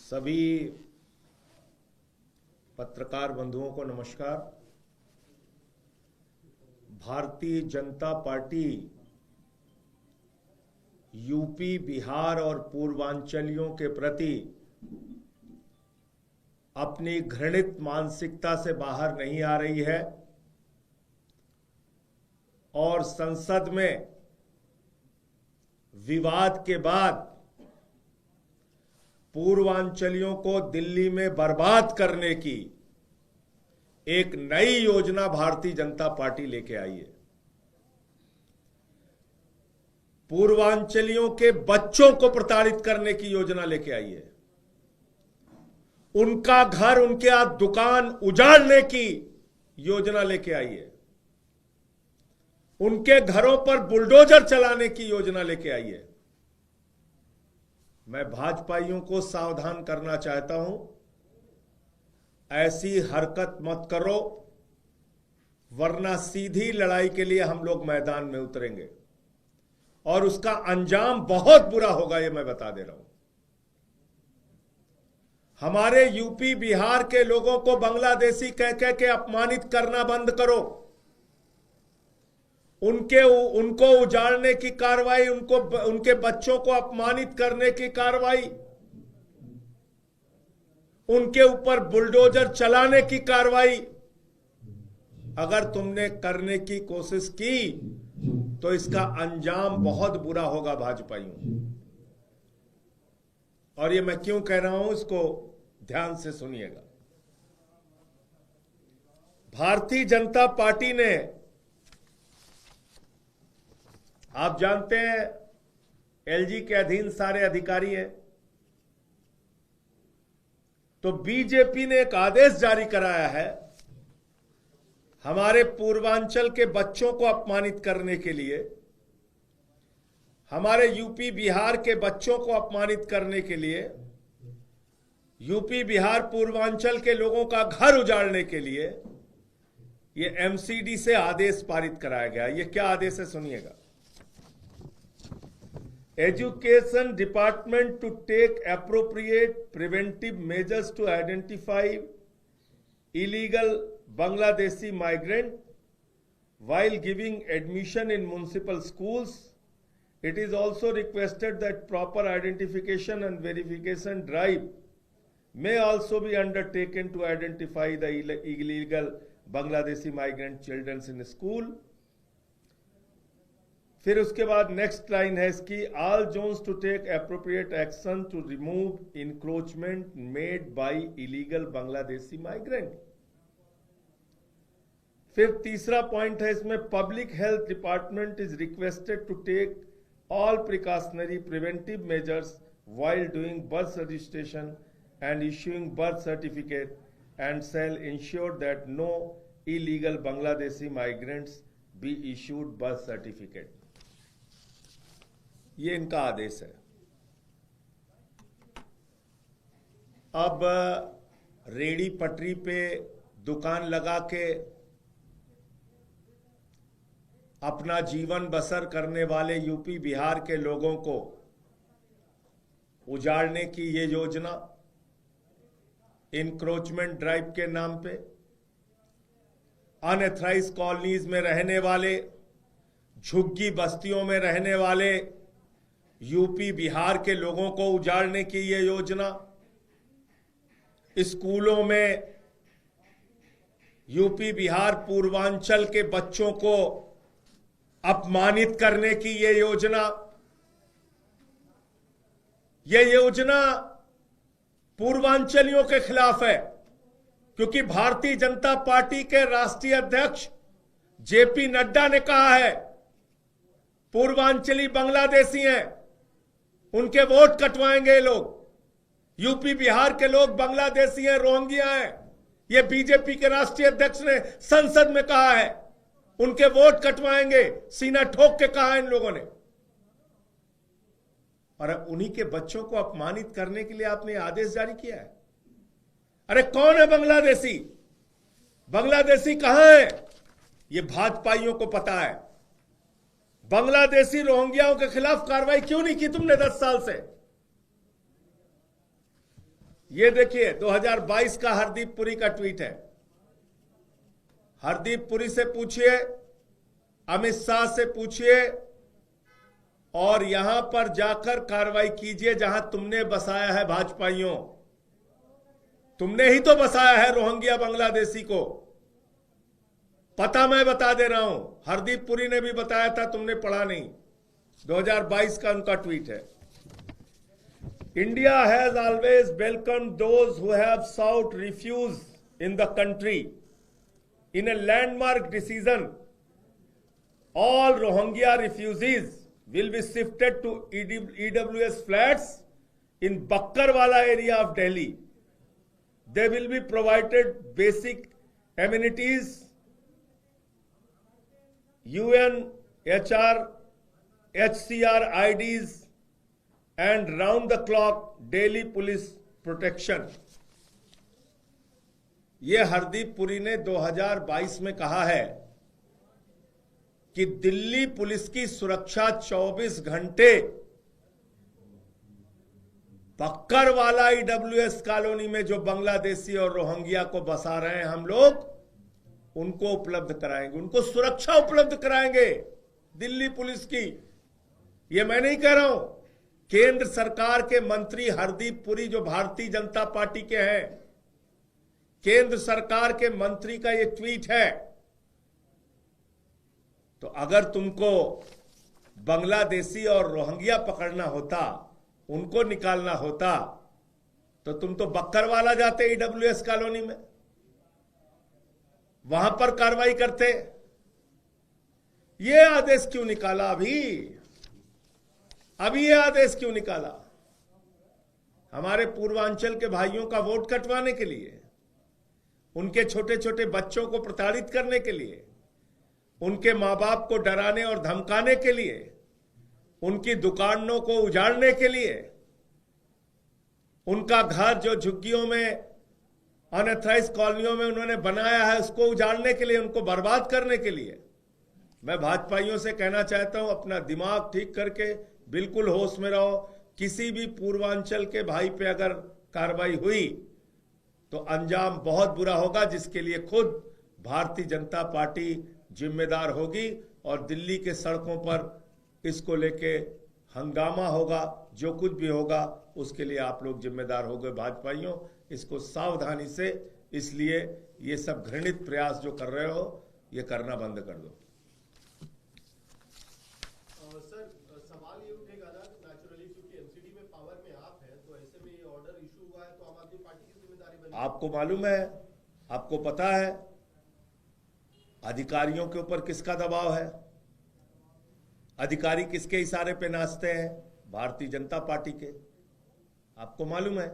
सभी पत्रकार बंधुओं को नमस्कार। भारतीय जनता पार्टी यूपी, बिहार और पूर्वांचलियों के प्रति अपनी घृणित मानसिकता से बाहर नहीं आ रही है और संसद में विवाद के बाद पूर्वांचलियों को दिल्ली में बर्बाद करने की एक नई योजना भारतीय जनता पार्टी लेके आई है। पूर्वांचलियों के बच्चों को प्रताड़ित करने की योजना लेके आई है। उनका घर, उनके दुकान उजाड़ने की योजना लेके आई है। उनके घरों पर बुलडोजर चलाने की योजना लेके आई है। मैं भाजपाइयों को सावधान करना चाहता हूं, ऐसी हरकत मत करो, वरना सीधी लड़ाई के लिए हम लोग मैदान में उतरेंगे और उसका अंजाम बहुत बुरा होगा, ये मैं बता दे रहा हूं। हमारे यूपी, बिहार के लोगों को बांग्लादेशी कह कह के अपमानित करना बंद करो। उनको उजाड़ने की कार्रवाई, उनके बच्चों को अपमानित करने की कार्रवाई, उनके ऊपर बुलडोजर चलाने की कार्रवाई अगर तुमने करने की कोशिश की तो इसका अंजाम बहुत बुरा होगा भाजपाइयों। और ये मैं क्यों कह रहा हूं, इसको ध्यान से सुनिएगा। भारतीय जनता पार्टी ने, आप जानते हैं, एलजी के अधीन सारे अधिकारी हैं, तो बीजेपी ने एक आदेश जारी कराया है हमारे पूर्वांचल के बच्चों को अपमानित करने के लिए, हमारे यूपी, बिहार के बच्चों को अपमानित करने के लिए, यूपी, बिहार, पूर्वांचल के लोगों का घर उजाड़ने के लिए यह एमसीडी से आदेश पारित कराया गया। यह क्या आदेश है, सुनिएगा। Education Department to take appropriate preventive measures to identify illegal Bangladeshi migrant while giving admission in municipal schools. It is also requested that proper identification and verification drive may also be undertaken to identify the illegal Bangladeshi migrant children in school. फिर उसके बाद next line है इसकी, all zones to take appropriate action to remove encroachment made by illegal Bangladeshi migrant. फिर तीसरा point है इसमें, public health department is requested to take all precautionary preventive measures while doing birth registration and issuing birth certificate and shall ensure that no illegal Bangladeshi migrants be issued birth certificate. ये इनका आदेश है। अब रेड़ी पटरी पे दुकान लगा के अपना जीवन बसर करने वाले यूपी, बिहार के लोगों को उजाड़ने की ये योजना, इंक्रोचमेंट ड्राइव के नाम पे अनएथराइज्ड कॉलोनीज में रहने वाले, झुग्गी बस्तियों में रहने वाले यूपी, बिहार के लोगों को उजाड़ने की ये योजना, स्कूलों में यूपी, बिहार, पूर्वांचल के बच्चों को अपमानित करने की ये योजना पूर्वांचलियों के खिलाफ है, क्योंकि भारतीय जनता पार्टी के राष्ट्रीय अध्यक्ष जेपी नड्डा ने कहा है पूर्वांचली बांग्लादेशी हैं, उनके वोट कटवाएंगे ये लोग। यूपी, बिहार के लोग बांग्लादेशी हैं, रोहिंग्या हैं, ये बीजेपी के राष्ट्रीय अध्यक्ष ने संसद में कहा है, उनके वोट कटवाएंगे, सीना ठोक के कहा है इन लोगों ने। और अब उन्हीं के बच्चों को अपमानित करने के लिए आपने आदेश जारी किया है। अरे कौन है बांग्लादेशी? बांग्लादेशी कहां है? ये भाजपाइयों को पता है। बांग्लादेशी रोहिंग्याओं के खिलाफ कार्रवाई क्यों नहीं की तुमने 10 साल से? ये देखिए 2022 का हरदीप पुरी का ट्वीट है। हरदीप पुरी से पूछिए, अमित शाह से पूछिए और यहां पर जाकर कार्रवाई कीजिए जहां तुमने बसाया है भाजपाइयों। तुमने ही तो बसाया है रोहिंग्या बांग्लादेशी को। पता मैं बता दे रहा हूं, हरदीप पुरी ने भी बताया था, तुमने पढ़ा नहीं। 2022 का उनका ट्वीट है। India has always welcomed those who have sought refuge in the country. In a landmark decision, all Rohingya refugees will be shifted to EWS flats in Bakkarwala area of Delhi. They will be provided basic amenities, UNHCR, HCR IDs, and round the clock daily police protection. ये हरदीप पुरी ने 2022 में कहा है कि Delhi police की सुरक्षा 24 घंटे Bakkarwala EWS colony में जो बांग्लादेशी और रोहिंग्या को बसा रहे हैं हम लोग, उनको उपलब्ध कराएंगे, उनको सुरक्षा उपलब्ध कराएंगे दिल्ली पुलिस की। ये मैं नहीं कह रहा हूं, केंद्र सरकार के मंत्री हरदीप पुरी जो भारतीय जनता पार्टी के हैं, केंद्र सरकार के मंत्री का यह ट्वीट है। तो अगर तुमको बांग्लादेशी और रोहिंग्या पकड़ना होता, उनको निकालना होता, तो तुम तो बक्करवाला जाते ईडब्ल्यूएस कॉलोनी में, वहां पर कार्रवाई करते। यह आदेश क्यों निकाला अभी ये आदेश क्यों निकाला? हमारे पूर्वांचल के भाइयों का वोट कटवाने के लिए, उनके छोटे छोटे बच्चों को प्रताड़ित करने के लिए, उनके मां बाप को डराने और धमकाने के लिए, उनकी दुकानों को उजाड़ने के लिए, उनका घर जो झुग्गियों में अनऑथराइज्ड कॉलोनियों में उन्होंने बनाया है उसको उजाड़ने के लिए, उनको बर्बाद करने के लिए। मैं भाजपाइयों से कहना चाहता हूं, अपना दिमाग ठीक करके बिल्कुल होश में रहो। किसी भी पूर्वांचल के भाई पे अगर कार्रवाई हुई तो अंजाम बहुत बुरा होगा, जिसके लिए खुद भारतीय जनता पार्टी जिम्मेदार होगी और दिल्ली के सड़कों पर इसको लेके हंगामा होगा। जो कुछ भी होगा उसके लिए आप लोग जिम्मेदार होंगे भाजपाइयों। इसको सावधानी से, इसलिए ये सब घृणित प्रयास जो कर रहे हो ये करना बंद कर दो। सवाल ये उठेगा ना नेचुरली, क्योंकि एमसीडी में पावर में आप हैं, तो ऐसे में ये ऑर्डर इशू हुआ है तो आम आदमी पार्टी की जिम्मेदारी बनेगी। आपको मालूम है, आपको पता है अधिकारियों के ऊपर किसका दबाव है? अधिकारी किसके इशारे पे नाचते हैं? भारतीय जनता पार्टी के। आपको मालूम है,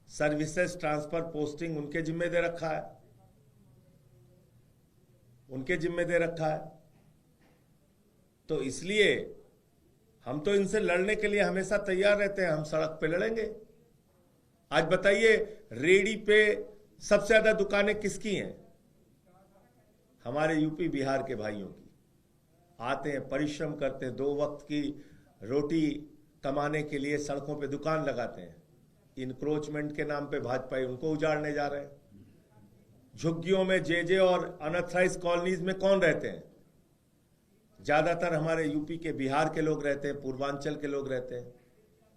सर्विसेज ट्रांसफर पोस्टिंग उनके जिम्मे दे रखा है, उनके जिम्मे दे रखा है। तो इसलिए हम तो इनसे लड़ने के लिए हमेशा तैयार रहते हैं। हम सड़क पे लड़ेंगे। आज बताइए, रेडी पे सबसे ज्यादा दुकानें किसकी हैं? हमारे यूपी बिहार के भाइयों की। आते हैं, परिश्रम करते हैं, 2 वक्त की रोटी कमाने के लिए सड़कों पे दुकान लगाते हैं। इनक्रोचमेंट के नाम पे भाजपा उनको उजाड़ने जा रहे हैं। झुग्गियों में जेजे और अनऑथराइज्ड कॉलोनीज में कौन रहते हैं? ज्यादातर हमारे यूपी के, बिहार के लोग रहते हैं, पूर्वांचल के लोग रहते हैं।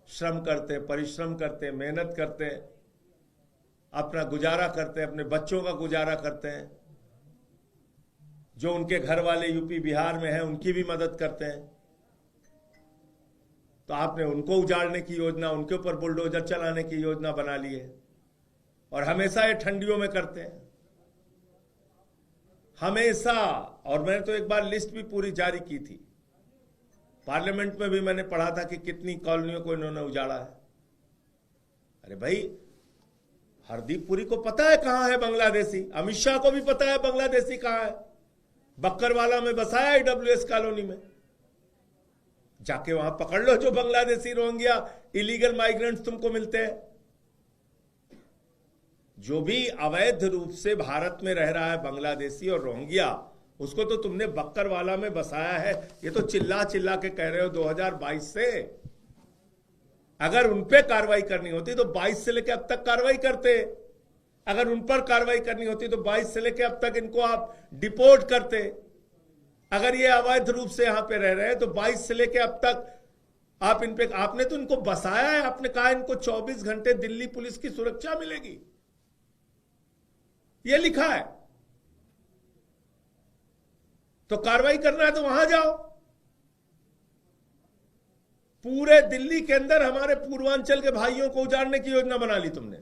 श्रम करते हैं, परिश्रम करते हैं, मेहनत करते हैं, अपना गुजारा करते हैं, अपने बच्चों का गुजारा करते हैं। जो उनके घर वाले यूपी बिहार में हैं उनकी भी मदद करते हैं। तो आपने उनको उजाड़ने की योजना, उनके ऊपर बुलडोजर चलाने की योजना बना ली है। और हमेशा ये ठंडियों में करते हैं, हमेशा। और मैंने तो एक बार लिस्ट भी पूरी जारी की थी, पार्लियामेंट में भी मैंने पढ़ा था कि कितनी कॉलोनियों को इन्होंने उजाड़ा है। अरे भाई, हरदीप पुरी को पता है कहां है बांग्लादेशी, अमित शाह को भी पता है बांग्लादेशी कहां है। बक्करवाला में बसाया ईडब्ल्यूएस कॉलोनी में, जाके वहां पकड़ लो जो बांग्लादेशी रोहिंग्या इलीगल माइग्रेंट्स तुमको मिलते हैं। जो भी अवैध रूप से भारत में रह रहा है बांग्लादेशी और रोहिंग्या, उसको तो तुमने बक्करवाला में बसाया है। ये तो चिल्ला चिल्ला के कह रहे हो 2022 से। अगर उन पे कार्रवाई करनी होती तो 22 से लेकर अब तक कार्रवाई करते। अगर उन पर कार्रवाई करनी होती तो 22 से लेकर अब तक इनको आप डिपोर्ट करते। अगर ये अवैध रूप से यहां पे रह रहे हैं तो 22 से लेकर अब तक आप इन पे, आपने तो इनको बसाया है। आपने कहा इनको 24 घंटे दिल्ली पुलिस की सुरक्षा मिलेगी, ये लिखा है। तो कार्रवाई करना है तो वहां जाओ। पूरे दिल्ली के अंदर हमारे पूर्वांचल के भाइयों को उजाड़ने की योजना बना ली तुमने,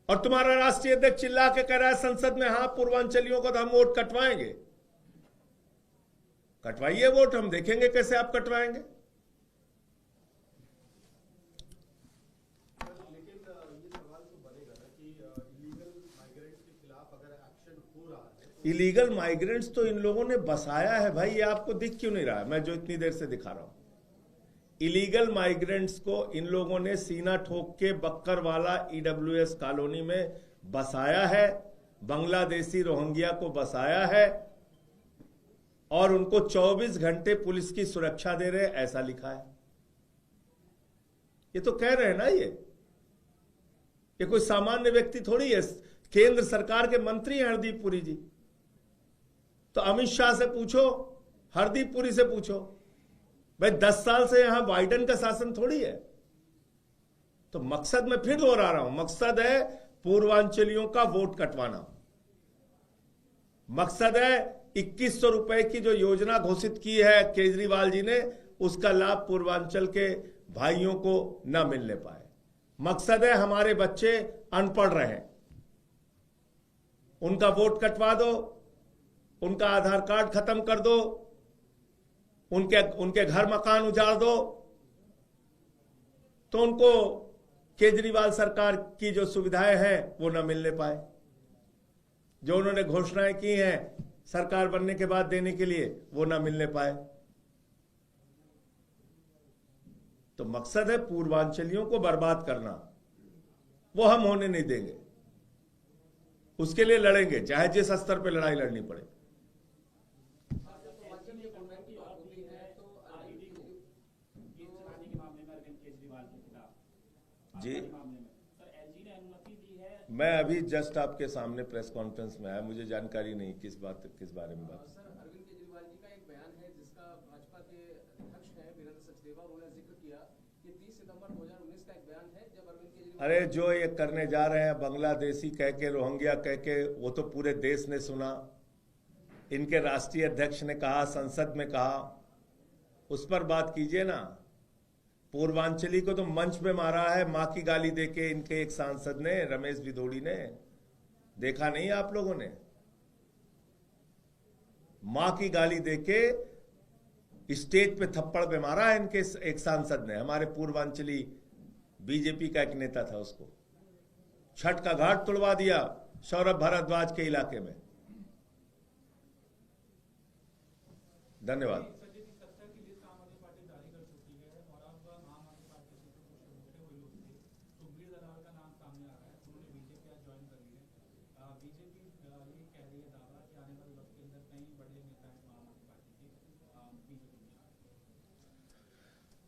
और तुम्हारा राष्ट्रीय अध्यक्ष चिल्ला के कह रहा है संसद में, हां पूर्वांचलियों को तो हम वोट कटवाएंगे। कटवाइए वोट, हम देखेंगे कैसे आप कटवाएंगे। लेकिन ये सवाल तो बनेगा ना कि इलीगल माइग्रेंट्स के खिलाफ अगर एक्शन हो रहा है, इलीगल माइग्रेंट्स तो इन लोगों ने बसाया है भाई। ये आपको दिख क्यों नहीं रहा है? मैं जो इतनी देर से दिखा रहा हूं, इलीगल माइग्रेंट्स को इन लोगों ने सीना ठोक के बक्करवाला ईडब्ल्यूएस कॉलोनी में बसाया है, बांग्लादेशी रोहिंग्या को बसाया है, और उनको 24 घंटे पुलिस की सुरक्षा दे रहे, ऐसा लिखा है। ये तो कह रहे हैं ना, ये कोई सामान्य व्यक्ति थोड़ी है। केंद्र सरकार के मंत्री हैं हरदीप पुरी जी। तो अमित शाह से पूछो, हरदीप पुरी से पूछो भाई, 10 साल से यहां बाइडेन का शासन थोड़ी है। तो मकसद मैं फिर दोहरा रहा हूं, मकसद है पूर्वांचलियों का वोट कटवाना। मकसद है 2100 रुपए की जो योजना घोषित की है केजरीवाल जी ने, उसका लाभ पूर्वांचल के भाइयों को न मिलने पाए। मकसद है हमारे बच्चे अनपढ़ रहें, उनका वोट कटवा दो, उनका आधार कार्ड खत्म कर दो, उनके घर मकान उजाड़ दो, तो उनको केजरीवाल सरकार की जो सुविधाएं हैं वो न मिलने पाए। जो उन्होंने घोषणाएं की हैं सरकार बनने के बाद देने के लिए, वो ना मिलने पाए। तो मकसद है पूर्वांचलियों को बर्बाद करना। वो हम होने नहीं देंगे, उसके लिए लड़ेंगे, चाहे जिस स्तर पे लड़ाई लड़नी पड़े। जी, मैं अभी जस्ट आपके सामने प्रेस कॉन्फ्रेंस में आया, मुझे जानकारी नहीं किस बारे में बात। सर, अरविंद केजरीवाल जी का एक बयान है जिसका भाजपा के अध्यक्ष हैं वीरेंद्र सचदेवा, उन्होंने जिक्र किया कि 30 सितंबर 2019 का एक बयान है जब अरविंद केजरीवाल, अरे जो ये करने जा रहे हैं बांग्लादेशी कह के, रोहिंग्या कह के, वो तो पूरे देश ने सुना। इनके राष्ट्रीय अध्यक्ष ने कहा, संसद में कहा, उस पर बात कीजिए ना। पूर्वांचली को तो मंच पे मारा है मां की गाली देके इनके एक सांसद ने, रमेश भिदोड़ी ने। देखा नहीं आप लोगों ने? मां की गाली देके स्टेज पे थप्पड़ पे मारा है इनके एक सांसद ने। हमारे पूर्वांचली बीजेपी का एक नेता था, उसको छठ का घाट तुड़वा दिया सौरभ भारद्वाज के इलाके में। धन्यवाद।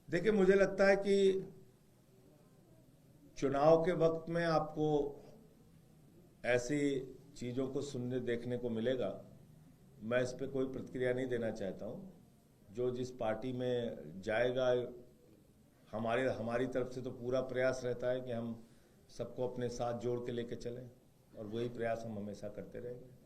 देखिए, मुझे लगता है कि चुनाव के वक्त में आपको ऐसी चीजों को सुनने देखने को मिलेगा। मैं इस पे कोई प्रतिक्रिया नहीं देना चाहता हूं। जो जिस पार्टी में जाएगा, हमारी तरफ से तो पूरा प्रयास रहता है कि हम सबको अपने साथ जोड़ के लेके चलें, और वही प्रयास हम हमेशा करते रहेंगे।